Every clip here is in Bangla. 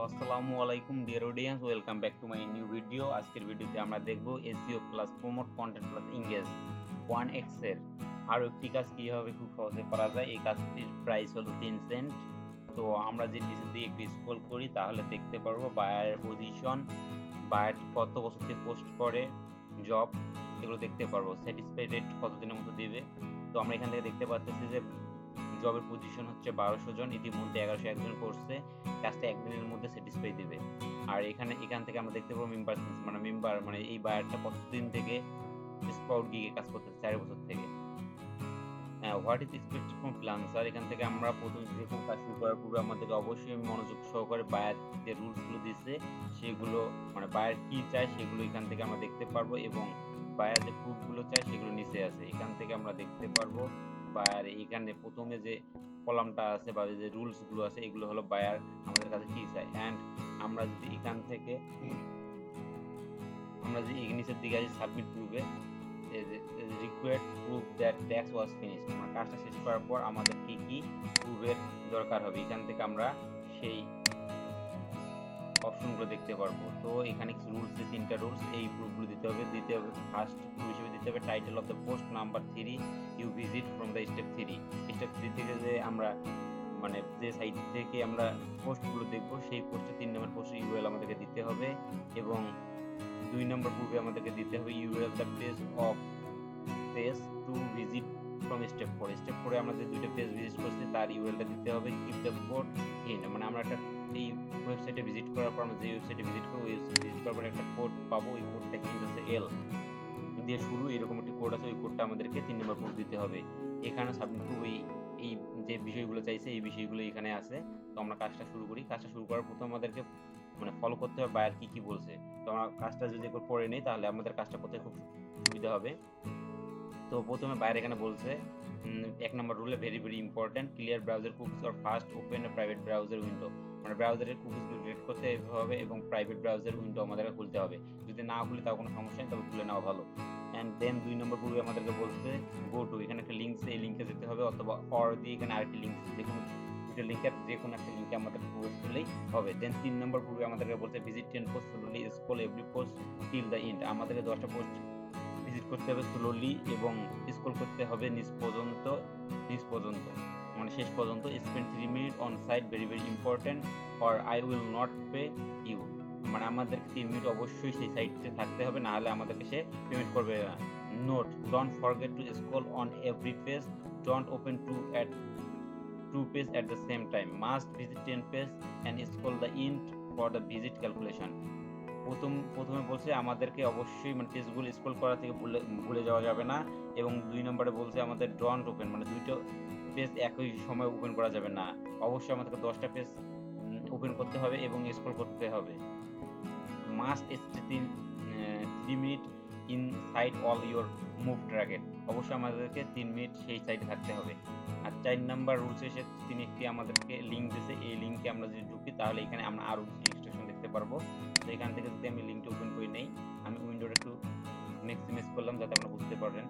আসসালামু আলাইকুম dear audience, welcome back to my new video. আজকের ভিডিওতে আমরা দেখব SEO plus promote content plus engage 1x এর আরও একটি কাজ কীভাবে খুব সহজে করা যায়। এই কাজটির প্রাইস হলো 10 সেন্ট। তো আমরা যে নিচে দিয়ে একটু স্ক্রল করি তাহলে দেখতে পারবো বায়ারের পজিশন, বায়ার কত বছর থেকে পোস্ট করে, জব, এগুলো দেখতে পারবো। স্যাটিসফাই রেট কতদিনের মতো দেবে। তো আমরা এখান থেকে দেখতে পাচ্ছি যে জবের পজিশন হচ্ছে 1200 জন, ইতিমধ্যে 1101 জন করছে। কাজটা একদিনের মধ্যে স্যাটিসফাই দিবে। আর এখান থেকে আমরা দেখতে পাবো মেম্বার মানে এই বায়ারটা কতদিন থেকে স্পাউট গিগে কাজ করতেছে, 4 বছর থেকে। What is expected from freelancer, এখান থেকে আমরা প্রথম যেরকম কাজ শুরু করার পূর্বে আমাদেরকে অবশ্যই মনোযোগ সহকারে বায়ার যে রুলসগুলো দিচ্ছে সেগুলো, মানে বায়ার কি চায় সেগুলো এখান থেকে আমরা দেখতে পারবো, এবং বায়ার যে প্রুফগুলো চায় সেগুলো নিচে আছে, এখান থেকে আমরা দেখতে পারবো। বায়ার এখানে প্রথমে যে কলামটা আছে বা যে রুলসগুলো আছে এগুলো হলো বায়ার আমাদের কাছে কি চায়। অ্যান্ড আমরা যদি এখান থেকে নিচের দিকে আসি সাবমিট প্রুফে, required proof that tax was finished, মানে কাজটা শেষ করার পর আমাদের কি কি প্রুফের দরকার হবে, এখান থেকে আমরা সেই অপশনগুলো দেখতে পারবো। তো এখানে কিছু রুলস, যে 3টা রুলস, এই প্রুফগুলো দিতে হবে। ফার্স্ট প্রুফ হিসেবে দিতে হবে title of the post, number 3 you visit from the step 3। Step 3 থেকে যে আমরা মানে যে সাইট থেকে আমরা পোস্টগুলো দেখবো সেই পোস্টে 3 নম্বর পোস্ট ইউআরএল আমাদেরকে দিতে হবে, এবং 2 নম্বর প্রুফে আমাদেরকে দিতে হবে URL the page to visit from step 4। Step 4 আমরা যে দুইটা পেজ ভিজিট করছি তার ইউআরএলটা দিতে হবে। কিপ দ্য কোড ইন, মানে আমরা একটা এই ওয়েবসাইটে ভিজিট করার পর, আমরা যে ওয়েবসাইটে ভিজিট করবো ওই ভিজিট করার পর একটা কোড পাবো, ওই কোডটা কিন্তু হচ্ছে এল দিয়ে শুরু, এরকম একটি কোড আছে, ওই কোডটা আমাদেরকে 3 নম্বর প্রুফ দিতে হবে। এখানে সাবমিট প্রুফ এই যে বিষয়গুলো চাইছে এই বিষয়গুলো এখানে আছে। তো আমরা কাজটা শুরু করি। কাজটা শুরু করার প্রথমে আমাদেরকে মানে ফলো করতে হবে বায়ার কি বলছে। তো আমরা কাজটা যদি পড়ে নিই তাহলে আমাদের কাজটা করতে খুব সুবিধা হবে। তো প্রথমে বায়ার এখানে বলছে 1 নম্বর রুলে very very important, clear browser cookies or first open a private browser window, মানে ব্রাউজারের কুকিজগুলো ডিলিট করতে হবে এবং প্রাইভেট ব্রাউজার উইন্ডো আমাদেরকে খুলতে হবে। যদি না খুলে তাও কোনো সমস্যা নেই, তবে খুলে নেওয়া ভালো। অ্যান্ড দেন 2 নম্বর পূর্বে আমাদেরকে বলছে গো টু, এখানে একটা লিঙ্ক, এই লিঙ্কে যেতে হবে, অথবা অর দিয়ে এখানে আরেকটি লিঙ্ক, দেখুন দুটো লিঙ্কের যে কোনো একটা লিঙ্কে আমাদের প্রবেশ করলেই হবে। দেন 3 নম্বর পূর্বে আমাদেরকে বলছে visit 10 post slowly, scroll every post till the end, আমাদেরকে 10টা পোস্ট ভিজিট করতে হবে স্লোলি এবং স্ক্রল করতে হবে নিচ পর্যন্ত, মানে শেষ পর্যন্ত। Spend 3 minute on site very very important or I will not pay you, মানে আমাদেরকে 3 মিনিট অবশ্যই সেই সাইটে থাকতে হবে, না হলে আমাদেরকে সে পেমেন্ট করবে না। Note, don't forget to scroll on every page, don't open two pages at the same time, must visit 10 pages and scroll the int for the visit calculation। প্রথমে বলছে আমাদেরকে অবশ্যই মানে পেজগুলো স্ক্রল করা থেকে ভুলে যাওয়া যাবে না, এবং 2 নম্বরে বলছে আমাদের ডোন্ট ওপেন, মানে দুইটা পেজ একই সময় ওপেন করা যাবে না, অবশ্যই আমাদেরকে 10টা পেজ ওপেন করতে হবে এবং স্ক্রল করতে হবে। Must stay 3 minute in site all your move target, অবশ্যই আমাদেরকে 3 মিনিট সেই সাইটে থাকতে হবে। আর 4 নাম্বার রুলস এসে তিনি একটি আমাদেরকে লিঙ্ক দিয়েছে, এই লিঙ্কে আমরা যদি ঢুকি তাহলে এখানে আমরা আরও ইনস্ট্রাকশন দেখতে পারবো। তো এখান থেকে যদি আমি লিঙ্কটা ওপেন করে নেই, আমি উইন্ডোটা একটু ম্যাক্সিমাইজ করলাম যাতে আপনারা বুঝতে পারেন।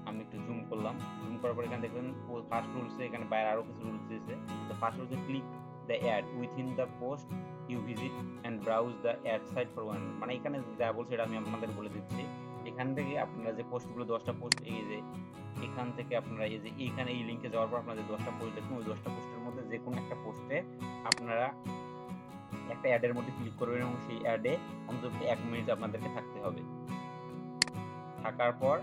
আমি একটু জুম করলাম, জুম করার পর এখানে দেখবেন ফার্স্ট রুলসে এখানে বাইরে আরও কিছু রুলস দিয়েছে। তো ফার্স্ট রুলসে click the ad within the post you visit and browse the ad site for one, মানে এখানে যা বলছে এটা আমি আপনাদের বলে দিচ্ছি। এখান থেকে আপনারা যে পোস্টগুলো 10টা পোস্ট, এই যে এখান থেকে আপনারা এই যে এইখানে এই লিঙ্কে যাওয়ার পর আপনারা যে 10টা পোস্ট দেখুন, ওই 10টা পোস্টের মধ্যে যে কোনো একটা পোস্টে আপনারা একটা অ্যাডের মধ্যে ক্লিক করবেন এবং সেই অ্যাডে অন্তত 1 মিনিট আপনাদেরকে থাকতে হবে। থাকার পর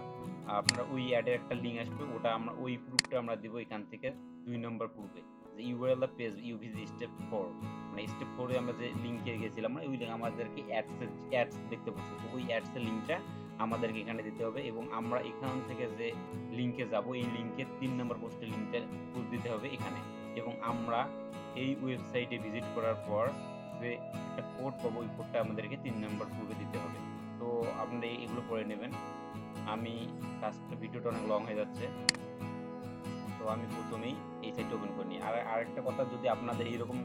আপনারা ওই অ্যাডের একটা লিঙ্ক আসবে, ওটা আমরা ওই প্রুফটা আমরা দিব এখান থেকে 2 নম্বর প্রুফে, যে URL the page you visit step 4, মানে স্টেপ 4 এ আমরা যে লিঙ্কে গেছিলাম মানে ওই লিঙ্ক আমাদেরকে অ্যাডস দেখতে পাচ্ছি, তো ওই অ্যাডসের লিঙ্কটা আমাদেরকে এখানে দিতে হবে, এবং আমরা এখান থেকে যে লিঙ্কে যাব এই লিঙ্কের 3 নম্বর পোস্টের লিঙ্কটা প্রুফ দিতে হবে এখানে, এবং আমরা এই ওয়েবসাইটে ভিজিট করার পর যে একটা কোড পাবো ওই কোডটা আমাদেরকে 3 নম্বর প্রুফে দিতে হবে। তো আপনারা এগুলো পড়ে নেবেন। আমি কাজটা ভিডিওটা অনেক লং হয়ে যাচ্ছে, তো আমি প্রথমেই এই সাইটটা ওপেন করে নিই। আর আরেকটা কথা, যদি আপনাদের এইরকম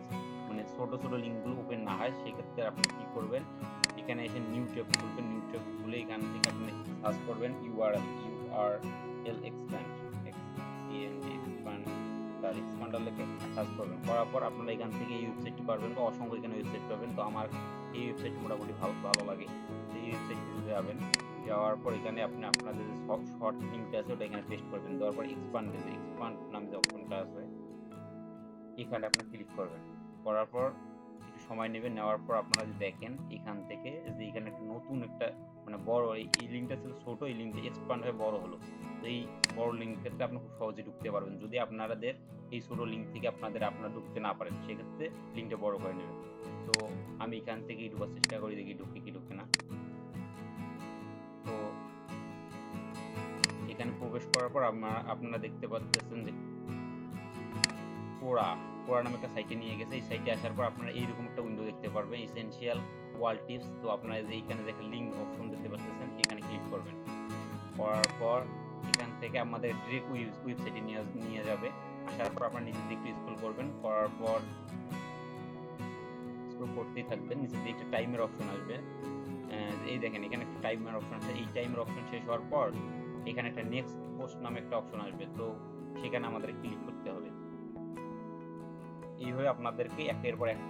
মানে ছোট লিঙ্কগুলো ওপেন না হয় সেক্ষেত্রে আপনি কি করবেন, এখানে এসে নিউ ট্যাব খুলবেন, নিউ ট্যাব খুলে এখান থেকে আপনি সার্চ করবেন ইউআরএল এক্সপ্যান্ড এক্সপান্ডার লিখে সার্চ করবেন, করার পর আপনারা এখান থেকে এই ওয়েবসাইটটি পাবেন বা অসংখ্য এখানে ওয়েবসাইট পাবেন। তো আমার এই ওয়েবসাইট মোটামুটি ভালো লাগে। তো এই ওয়েবসাইটটিতে যাবেন, যাওয়ার পর এখানে আপনি আপনাদের যে শর্ট লিঙ্কটা আছে ওটা এখানে পেস্ট করবেন, দেওয়ার পর এক্সপান্ড নামে যে অপশনটা আছে এখানে আপনি ক্লিক করবেন, করার পর একটু সময় নেবেন, নেওয়ার পর আপনারা যদি দেখেন এখান থেকে যে এখানে একটা নতুন একটা মানে বড় এই লিঙ্কটা ছিল ছোট, এই লিঙ্কটা এক্সপান্ড হয়ে বড় হলো। তো এই বড় লিঙ্কটাতে আপনি খুব সহজে ঢুকতে পারবেন। যদি আপনাদের এই ছোট লিঙ্ক থেকে আপনারা ঢুকতে না পারেন, সেক্ষেত্রে লিঙ্কটা বড় করে নেবেন। তো আমি এখান থেকেই ঢোকার চেষ্টা করি, দেখি ঢুকে কি ঢুকে না। তো এখানে প্রবেশ করার পর আপনারা দেখতে পাচ্ছেন যে কোরা নামে একটা সাইটে নিয়ে গেছে। এই সাইটে আসার পর আপনারা এইরকম একটা উইন্ডো দেখতে পারবেন, এসেনশিয়াল ওয়াল টিপস। তো আপনারা যে এইখানে দেখে লিঙ্ক অপশন দেখতে পাচ্ছেন, এখানে ক্লিক করবেন, করার পর এখান থেকে আমাদের ডিরেক্ট ওয়েবসাইটে নিয়ে যাবে। আসার পর আপনারা নিচের দিকে স্ক্রল করবেন, করার পর স্ক্রল করতেই থাকবেন, নিচের দিকে একটা টাইমের অপশন আসবে। এই দেখেন এখানে একটা টাইমের অপশন আছে। এই টাইমের অপশন শেষ হওয়ার পর এখানে একটা নেক্সট পোস্ট নামে একটা অপশন আসবে, তো সেখানে আমাদের ক্লিক করতে হবে। এইভাবে আপনাদেরকে একের পর এক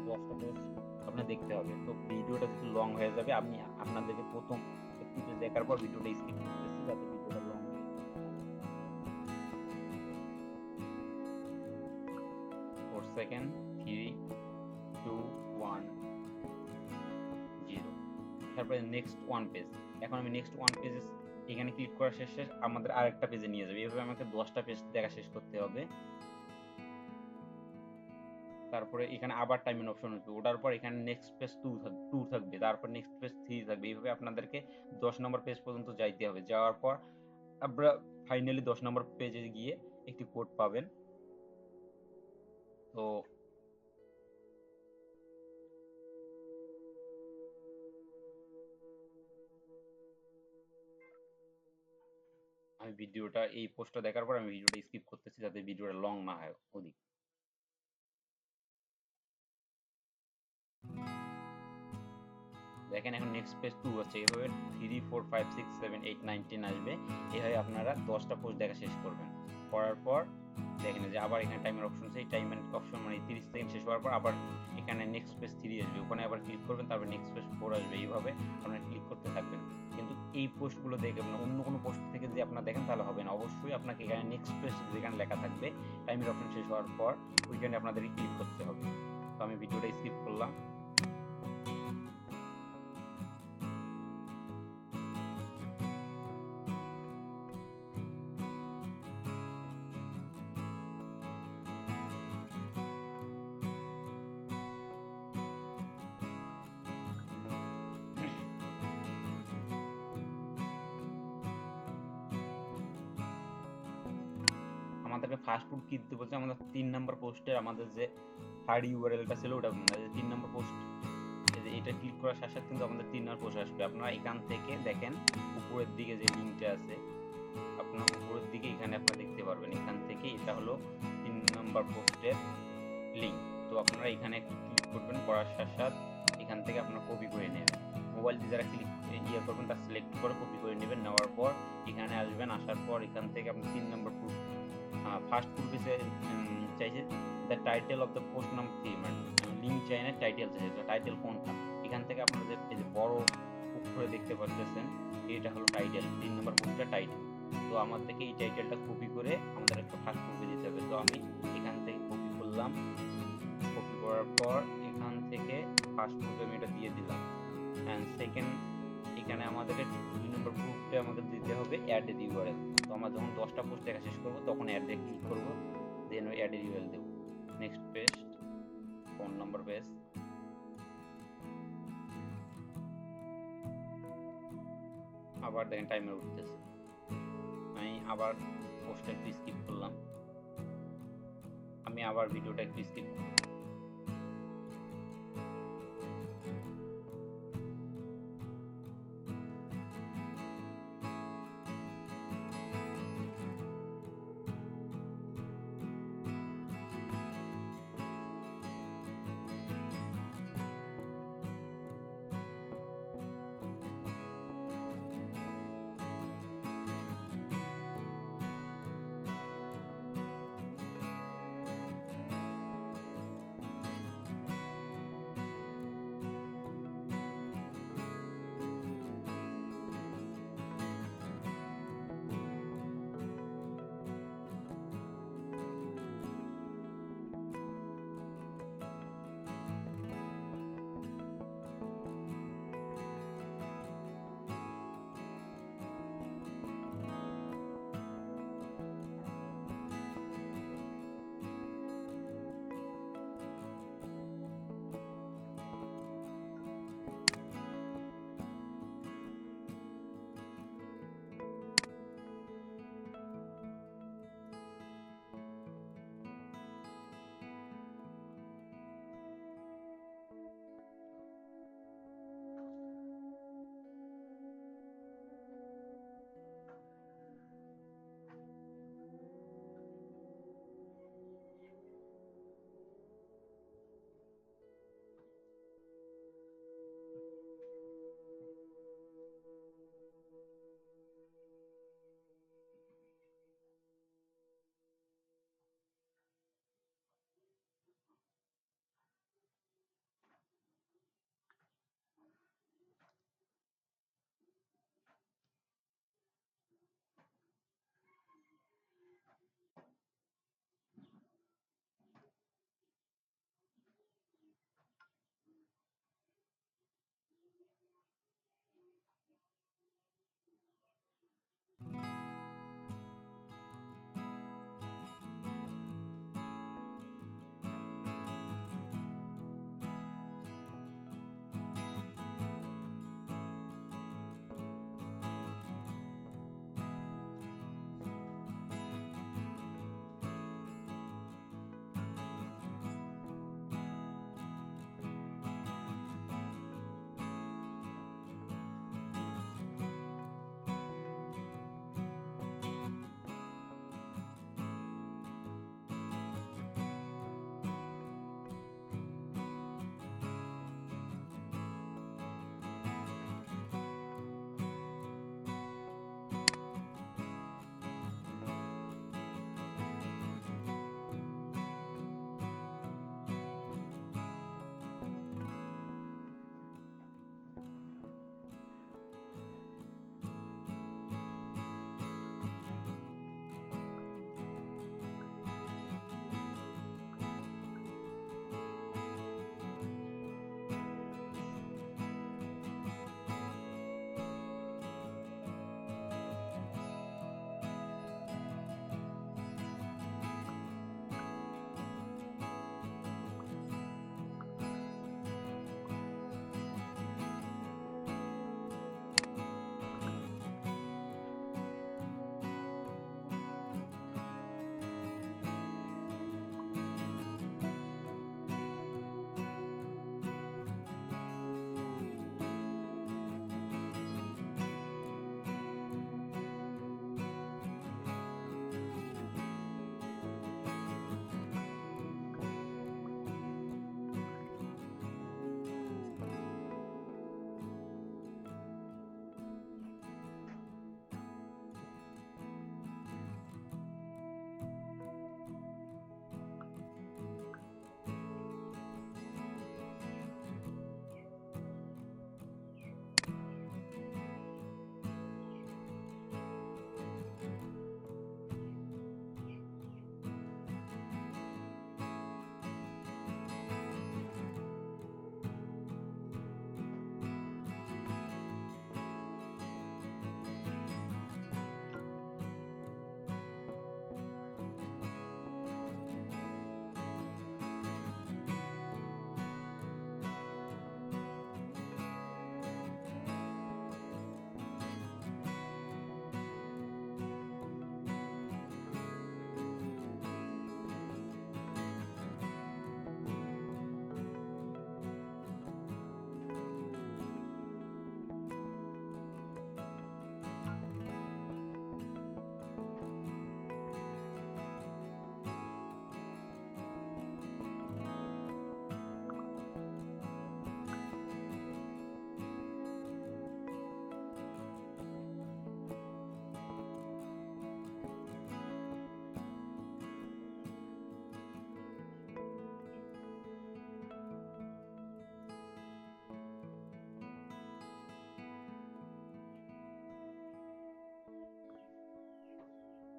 10টা পোস্ট আপনি দেখতে হবে। তো ভিডিওটা একটু লং হয়ে যাবে, আমি আপনাদেরকে প্রথম একটু দেখার পর ভিডিওটা স্কিপ করতেছি যাতে ভিডিওটা লং হয়। 4 সেকেন্ড, 3 2 1 0। তারপরে নেক্সট ওয়ান পেজ। এখন আমি নেক্সট ওয়ান পেজ এখানে ক্লিক করা শেষে আমাদের আরেকটা পেজে নিয়ে যাবে। এইভাবে আমাকে 10টা পেজ দেখা শেষ করতে হবে। তারপরে এখানে আবার টাইমের অপশন আসবে, ওটার পর এখানে নেক্সট পেজ 2 থাকবে, তারপর নেক্সট পেজ 3 থাকবে। এইভাবে আপনাদেরকে 10 নম্বর পেজ পর্যন্ত যাইতে হবে। যাওয়ার পর আপনারা ফাইনালি 10 নম্বর পেজে গিয়ে একটি কোড পাবেন। তো আমি ভিডিওটা এই পোস্টটা দেখার পর আমি ভিডিওটা স্কিপ করতেছি যাতে ভিডিওটা লং না হয় অধিক। দেখেন এখন নেক্সট পেজ 2 হচ্ছে, এভাবে 3 4 5 6 7 8 9 10 আসবে। এইভাবে আপনারা 10টা পোস্ট দেখা শেষ করবেন। করার পর দেখেন যে আবার এখানে টাইমের অপশন আছে, এই টাইমের অপশন মানে 30 সেকেন্ড শেষ হওয়ার পর আবার এখানে নেক্সট পেজ 3 আসবে, ওখানে আবার ক্লিক করবেন, তারপর নেক্সট পেজ 4 আসবে। এইভাবে আপনারা ক্লিক করতে থাকবেন। কিন্তু এই পোস্টগুলো দেখে অন্য কোনো পোস্ট থেকে যদি আপনারা দেখেন তাহলে হবে না, অবশ্যই আপনাকে এখানে নেক্সট পেজ যেখানে লেখা থাকবে টাইমের অপশন শেষ হওয়ার পর ওইখানে আপনাদের ক্লিক করতে হবে। তো আমি ভিডিওটা স্কিপ করলাম। আমাদেরকে ফাস্ট ফুড কি দিতে বলছে, আমাদের 3 নাম্বার পোস্টের আমাদের যে থার্ড ইউআরএলটা ছিল ওটা মানে 3 নাম্বার পোস্ট, এটা ক্লিক করার সাথে সাথে কিন্তু আমাদের 3 নাম্বার পোস্ট আসবে। আপনারা এখান থেকে দেখেন উপরের দিকে যে লিঙ্কটা আছে, আপনার উপরের দিকে এখানে আপনারা দেখতে পারবেন, এখান থেকে এটা হলো 3 নাম্বার পোস্টের লিঙ্ক। তো আপনারা এখানে ক্লিক করবেন, করার সাথে সাথে এখান থেকে আপনারা কপি করে নেবেন। মোবাইল দিয়ে যারা করবেন তার সিলেক্ট করে কপি করে নেবেন। নেওয়ার পর এখানে আসবেন, আসার পর এখান থেকে আপনি 3 নাম্বার ফার্স্ট গ্রুপে চাইছে the title of the post নাম 3, মানে লিঙ্ক চাই না, টাইটেল চাইছে। তো টাইটেল কোনটা, এখান থেকে আপনাদের এই যে বড় করে দেখতে পাচ্ছেন এটা হলো টাইটেল, 3 নম্বর পোস্টটা টাইটেল। তো আমার থেকে এই টাইটেলটা কপি করে আমাদের একটা ফার্স্ট গ্রুপে দিতে হবে। তো আমি এখান থেকে কপি করলাম, কপি করার পর এখান থেকে ফার্স্ট গ্রুপে আমি এটা দিয়ে দিলাম। অ্যান্ড সেকেন্ড এখানে আমাদেরকে 2 নম্বর গ্রুপে আমাদের দিতে হবে অ্যাড এ ইউআরএল। তো আমরা যখন 10টা পোস্ট দেখা শেষ করব তখন অ্যাড এ ক্লিক করব, দেন ওই অ্যাড এ ইউআরএল দেব। Next page, phone number page, আবার দেখেন টাইমার উঠতেছে। আমি আবার পোস্টটা একটু স্কিপ করলাম, আমি আবার ভিডিওটা একটু স্কিপ করলাম।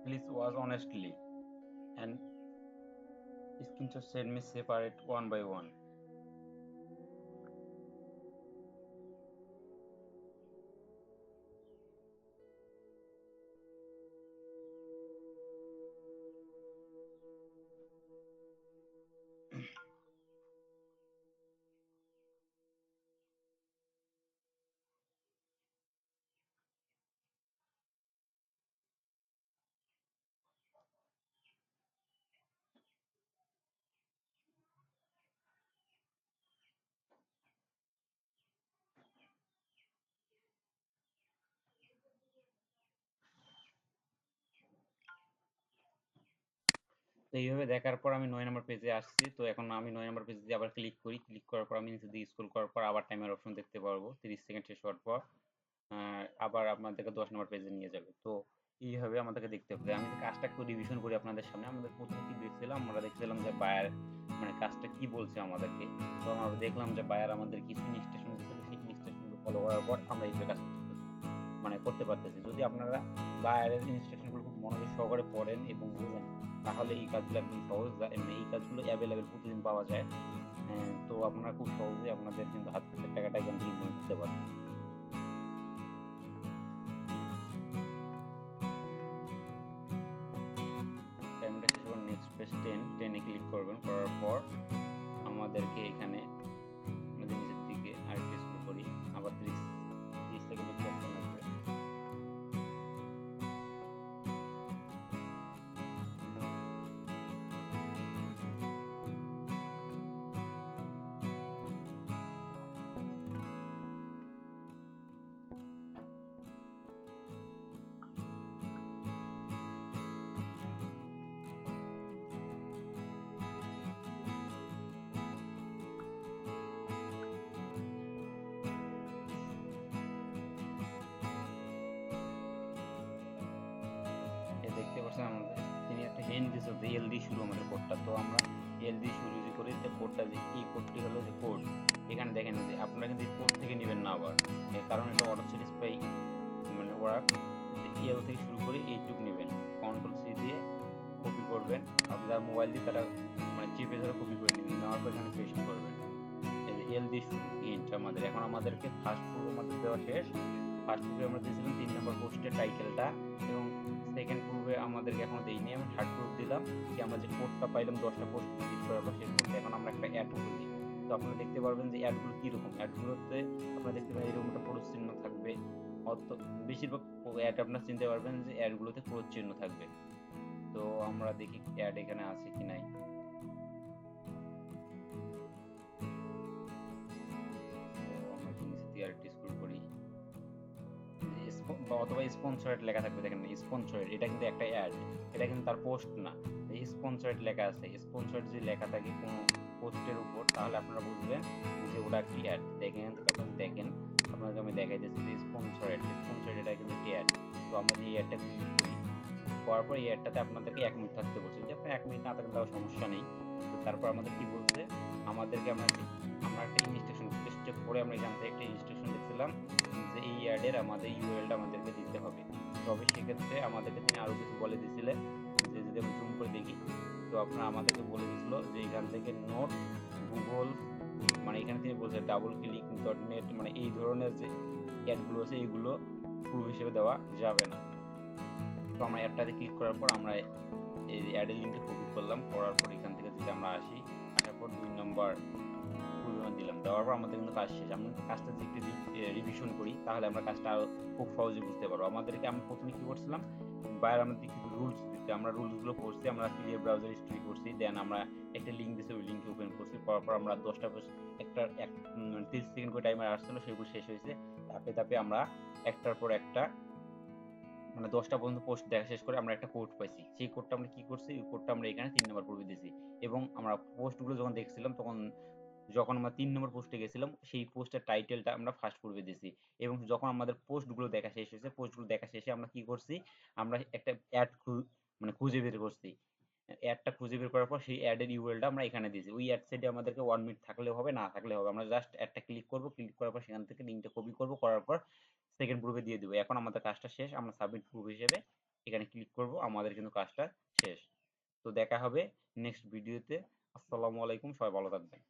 Please watch honestly and screenshot send me separate one by one. তো এইভাবে দেখার পর আমি 9 নম্বর পেজে আসছি। তো এখন আমি 9 নম্বর পেজে যদি আবার ক্লিক করি, ক্লিক করার পর আমি নিচে দিকে স্ক্রল করার পর আবার টাইমের অপশন দেখতে পারবো। 30 সেকেন্ড শেষ হওয়ার পর আবার আপনাদেরকে 10 নম্বর পেজে নিয়ে যাবে। তো এইভাবে আমাদেরকে দেখতে হবে। আমি যে কাজটা একটু রিভিশন করি আপনাদের সামনে। আমাদের প্রথমে কি দেখছিলাম, আমরা দেখছিলাম যে বায়ার মানে কাজটা কি বলছে আমাদেরকে। তো আমরা দেখলাম যে বায়ার আমাদের কিছু ইনস্ট্রাকশন দিয়েছিল, সেই ইনস্ট্রাকশনগুলো ফলো করার পর আমরা এই যে কাজটা মানে করতে পারতেছি। যদি আপনারা বায়ারের ইনস্ট্রাকশনগুলো খুব মনোযোগ সহকারে পড়েন এবং বুঝেন, তাহলে এই কাজগুলো একদম সহজ। মানে এই কাজগুলো অ্যাভেলেবেল প্রতিদিন পাওয়া যায়। তো আপনারা খুব সহজেই আপনাদের কিন্তু হাত খরচের টাকাটা এখান থেকে ইনকাম করতে পারেন। টাইমটা শেষ হওয়ার নেক্সট পেজ 10 এ ক্লিক করবেন, করার পর আমাদেরকে এখানে আমাদের নিচের দিকে আরেকটু স্ক্রল করি, আবার 30 সেকেন্ড একটু অপশন আসবে। দেখতে পাচ্ছেন আমাদের তিনি একটা হিন্ট দিয়েছে যে এল দিয়ে শুরু আমাদের কোডটা। তো আমরা এল দিয়ে শুরু যে করি, যে কোডটা, যে এই কোডটি হলো যে কোড। এখানে দেখেন যে আপনারা কিন্তু এই কোড থেকে নেবেন না আবার, কারণ এটা অটো স্যাটিসফাই মানে ওয়ার্ক। এল থেকে শুরু করে এইটুক নেবেন, কন্ট্রোল সি দিয়ে কপি করবেন। আপনার মোবাইল দিয়ে তারা মানে চেপে ধরে কপি করে নেবেন, নেওয়ার পর এখানে পেস্ট করবেন। এই যে এল দিয়ে শুরু ইন্ট আমাদের এখন আমাদেরকে ফার্স্ট প্রুফ আমাদের দেওয়া শেষ। ফার্স্ট প্রুফে আমরা দিয়েছিলাম 3 নম্বর পোস্টের টাইটেলটা, এবং সেকেন্ড প্রুফে আমাদেরকে এখনো দেইনি। আমি থার্ড প্রুফ দিলাম কি আমরা যে কোডটা পাইলাম 10টা পোস্ট ভিজিট করার পর, সেই কোডটা এখন আমরা একটা অ্যাড খুলি। তো আপনারা দেখতে পারবেন যে অ্যাডগুলো কীরকম। অ্যাডগুলোতে আপনারা দেখতে পাবেন এরকম একটা ক্রস চিহ্ন থাকবে। অত বেশিরভাগ অ্যাড আপনারা চিনতে পারবেন যে অ্যাডগুলোতে ক্রস চিহ্ন থাকবে। তো আমরা দেখি অ্যাড এখানে আছে কি নাই। তো আমরা একটু নিচে দিয়ে আরেকটু স্ক্রল করি, অথবা স্পন্সরেড লেখা থাকবে। দেখেন স্পন্সরেড, এটা কিন্তু একটা অ্যাড, এটা কিন্তু তার পোস্ট না। স্পন্সরেড লেখা আছে, স্পন্সরেড যদি লেখা থাকে কোনো পোস্টের উপর, তাহলে আপনারা বুঝবেন যে ওটা একটি অ্যাড। দেখেন আপনারা দেখেন, আপনাকে আমি দেখাইতেছি যে স্পন্সরেড, স্পন্সরেড এটা কিন্তু একটি অ্যাড। তো আমরা এই অ্যাডটা ক্লিক করি, করার পর এই অ্যাডটাতে আপনাদেরকে 1 মিনিট থাকতে বলছে। যে আপনার 1 মিনিট না থাকলে তাও সমস্যা নেই। তো তারপর আমাদের কি বলছে, আমাদেরকে আমরা একটা ইনস্ট্রাকশন স্টেপ পরে আমরা এখান থেকে একটা ইনস্ট্রাকশন লিখছিলাম যে এই অ্যাডের আমাদের ইউআরএলটা আমাদেরকে দিতে হবে। তবে সেক্ষেত্রে আমাদেরকে তিনি আরও কিছু বলে দিয়েছিলেন, যে যদি আমি জুম করে দেখি, তো আপনারা আমাদেরকে বলে দিয়েছিল যে এখান থেকে নোট গুগল, মানে এখানে তিনি বলছে ডাবল ক্লিক ডট নেট, মানে এই ধরনের যে অ্যাডগুলো আছে এইগুলো প্রুফ হিসেবে দেওয়া যাবে না। তো আমরা অ্যাডটাতে ক্লিক করার পর আমরা এই অ্যাডের লিঙ্কটা কপি করলাম, করার পর এখান থেকে যদি আমরা আসি, আসার পর 2 নম্বর পরিমাণ দিলাম, দেওয়ার পর আমাদের কিন্তু কাজ শেষ। আমরা কাজটা যদি একটু রিভিশন করি, তাহলে আমরা কাজটা আরও খুব সহজে বুঝতে পারবো। আমাদেরকে আমরা প্রথমে কি করছিলাম, বাইরে আমাদের কিছু রুলস দিতে, আমরা রুলসগুলো করছি, আমরা ক্লিয়ার ব্রাউজার হিস্ট্রি করছি, দেন আমরা একটা লিঙ্ক দিয়েছি, ওই লিঙ্কে ওপেন করছি, করার পর আমরা 10টা একটা 30 সেকেন্ড করে টাইমার আসছিল, সেগুলো শেষ হয়েছে। ধাপে ধাপে আমরা একটার পর একটা মানে 10টা পর্যন্ত পোস্ট দেখা শেষ করে আমরা একটা কোড পাইছি। সেই কোডটা আমরা কি করছি, ওই কোডটা আমরা এখানে 3 নম্বর পর্বে দিয়েছি। এবং আমরা পোস্টগুলো যখন দেখছিলাম, তখন যখন আমরা 3 নম্বর পোস্টে গেছিলাম, সেই পোস্টের টাইটেলটা আমরা ফার্স্ট পর্বে দিয়েছি। এবং যখন আমাদের পোস্টগুলো দেখা শেষ হয়েছে, পোস্টগুলো দেখা শেষে আমরা কি করছি, আমরা একটা অ্যাড মানে খুঁজে বের করছি। অ্যাডটা খুঁজে বের করার পর সেই অ্যাডের ইউআরএলটা আমরা এখানে দিয়েছি। ওই অ্যাড সাইডে আমাদেরকে 1 মিনিট থাকলেও হবে, না থাকলেও হবে। আমরা জাস্ট অ্যাডটা ক্লিক করব, ক্লিক করার পর সেখান থেকে লিঙ্কটা কপি করব, করার পর সেকেন্ড প্রুফে দিয়ে দেবো। এখন আমাদের কাজটা শেষ, আমরা সাবমিট প্রুফ হিসেবে এখানে ক্লিক করব, আমাদের কিন্তু কাজটা শেষ। তো দেখা হবে নেক্সট ভিডিওতে। আসসালামু আলাইকুম, সবাই ভালো থাকবেন।